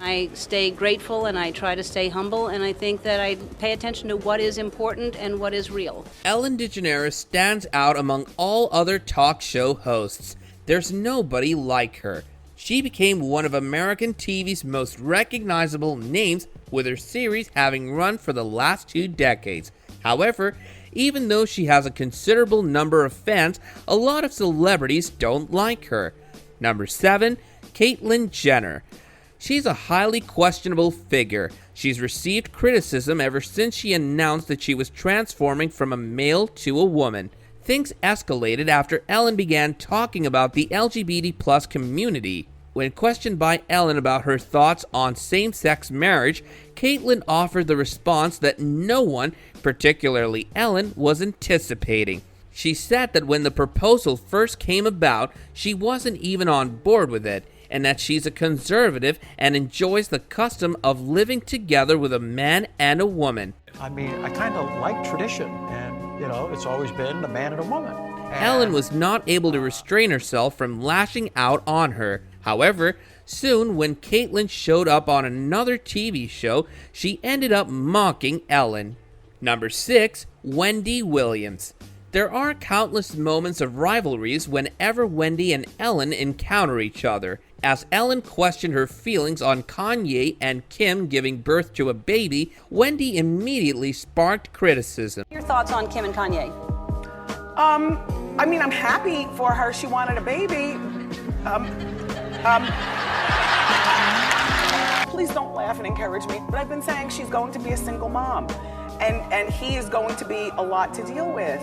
I stay grateful and I try to stay humble, and I think that I pay attention to what is important and what is real. Ellen DeGeneres stands out among all other talk show hosts. There's nobody like her. She became one of American TV's most recognizable names, with her series having run for the last 2 decades. However, even though she has a considerable number of fans, a lot of celebrities don't like her. Number 7, Caitlyn Jenner. She's a highly questionable figure. She's received criticism ever since she announced that she was transforming from a male to a woman. Things escalated after Ellen began talking about the LGBT+ community. When questioned by Ellen about her thoughts on same-sex marriage, Caitlyn offered the response that no one, particularly Ellen, was anticipating. She said that when the proposal first came about, she wasn't even on board with it, and that she's a conservative and enjoys the custom of living together with a man and a woman. I mean, I kind of like tradition, and, it's always been a man and a woman. Ellen was not able to restrain herself from lashing out on her. However, soon when Caitlyn showed up on another TV show, she ended up mocking Ellen. Number 6, Wendy Williams. There are countless moments of rivalries whenever Wendy and Ellen encounter each other. As Ellen questioned her feelings on Kanye and Kim giving birth to a baby, Wendy immediately sparked criticism. Your thoughts on Kim and Kanye? I mean, I'm happy for her. She wanted a baby. Please don't laugh and encourage me, but I've been saying she's going to be a single mom, and he is going to be a lot to deal with.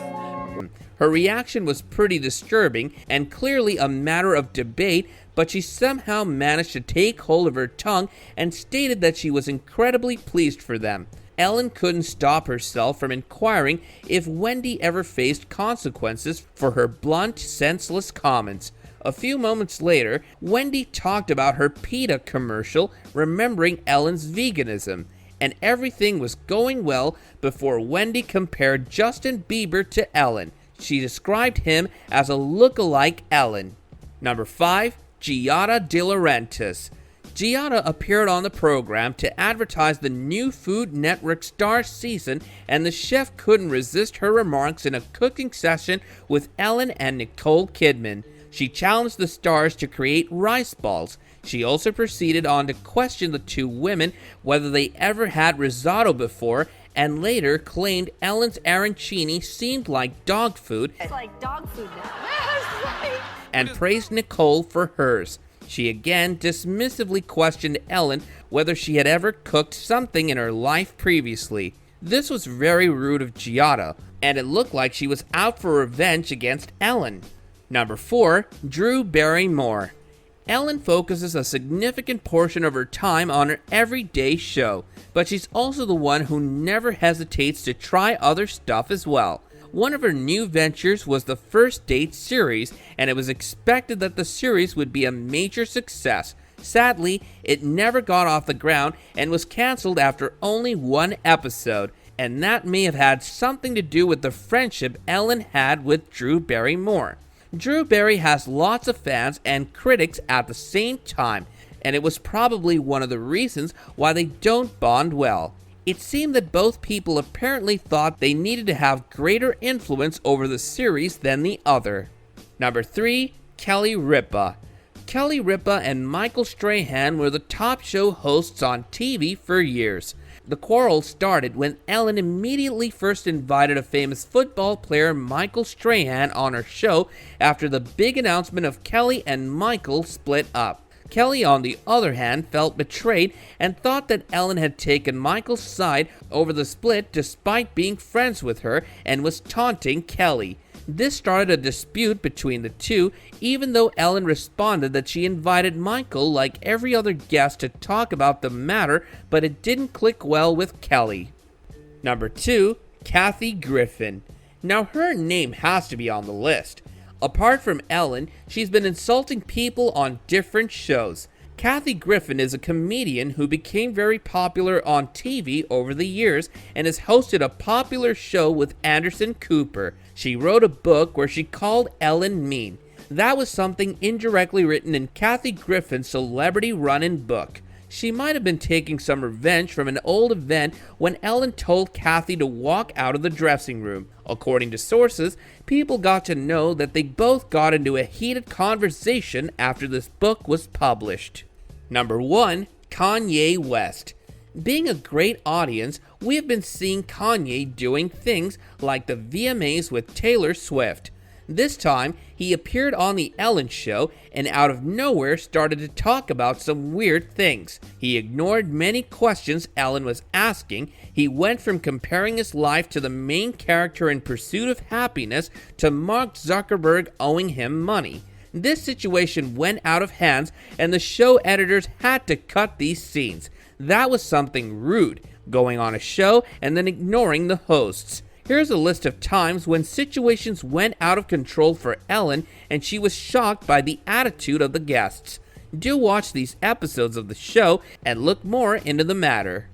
Her reaction was pretty disturbing and clearly a matter of debate, but she somehow managed to take hold of her tongue and stated that she was incredibly pleased for them. Ellen couldn't stop herself from inquiring if Wendy ever faced consequences for her blunt, senseless comments. A few moments later, Wendy talked about her PETA commercial, remembering Ellen's veganism, and everything was going well before Wendy compared Justin Bieber to Ellen. She described him as a look-alike Ellen. Number 5, Giada De Laurentiis. Giada appeared on the program to advertise the new Food Network Star season, and the chef couldn't resist her remarks in a cooking session with Ellen and Nicole Kidman. She challenged the stars to create rice balls. She also proceeded on to question the two women whether they ever had risotto before, and later claimed Ellen's arancini seemed like dog food. It's like dog food now. And praised Nicole for hers. She again dismissively questioned Ellen whether she had ever cooked something in her life previously. This was very rude of Giada, and it looked like she was out for revenge against Ellen. Number 4, Drew Barrymore. Ellen focuses a significant portion of her time on her everyday show, but she's also the one who never hesitates to try other stuff as well. One of her new ventures was the First Date series, and it was expected that the series would be a major success. Sadly, it never got off the ground and was cancelled after only 1 episode, and that may have had something to do with the friendship Ellen had with Drew Barrymore. Drew Barry has lots of fans and critics at the same time, and it was probably one of the reasons why they don't bond well. It seemed that both people apparently thought they needed to have greater influence over the series than the other. Number 3, Kelly Ripa. Kelly Ripa and Michael Strahan were the top show hosts on TV for years. The quarrel started when Ellen immediately first invited a famous football player, Michael Strahan, on her show after the big announcement of Kelly and Michael split up. Kelly, on the other hand, felt betrayed and thought that Ellen had taken Michael's side over the split despite being friends with her, and was taunting Kelly. This started a dispute between the two, even though Ellen responded that she invited Michael like every other guest to talk about the matter, but it didn't click well with Kelly. Number 2, Kathy Griffin. Now her name has to be on the list. Apart from Ellen, she's been insulting people on different shows. Kathy Griffin is a comedian who became very popular on TV over the years and has hosted a popular show with Anderson Cooper. She wrote a book where she called Ellen mean. That was something indirectly written in Kathy Griffin's celebrity run-in book. she might have been taking some revenge from an old event when Ellen told Kathy to walk out of the dressing room. According to sources, people got to know that they both got into a heated conversation after this book was published. Number 1. Kanye West. Being a great audience, we have been seeing Kanye doing things like the VMAs with Taylor Swift. This time, he appeared on The Ellen Show and out of nowhere started to talk about some weird things. He ignored many questions Ellen was asking. He went from comparing his life to the main character in Pursuit of Happiness to Mark Zuckerberg owing him money. This situation went out of hands and the show editors had to cut these scenes. That was something rude, going on a show and then ignoring the hosts. Here's a list of times when situations went out of control for Ellen and she was shocked by the attitude of the guests. Do watch these episodes of the show and look more into the matter.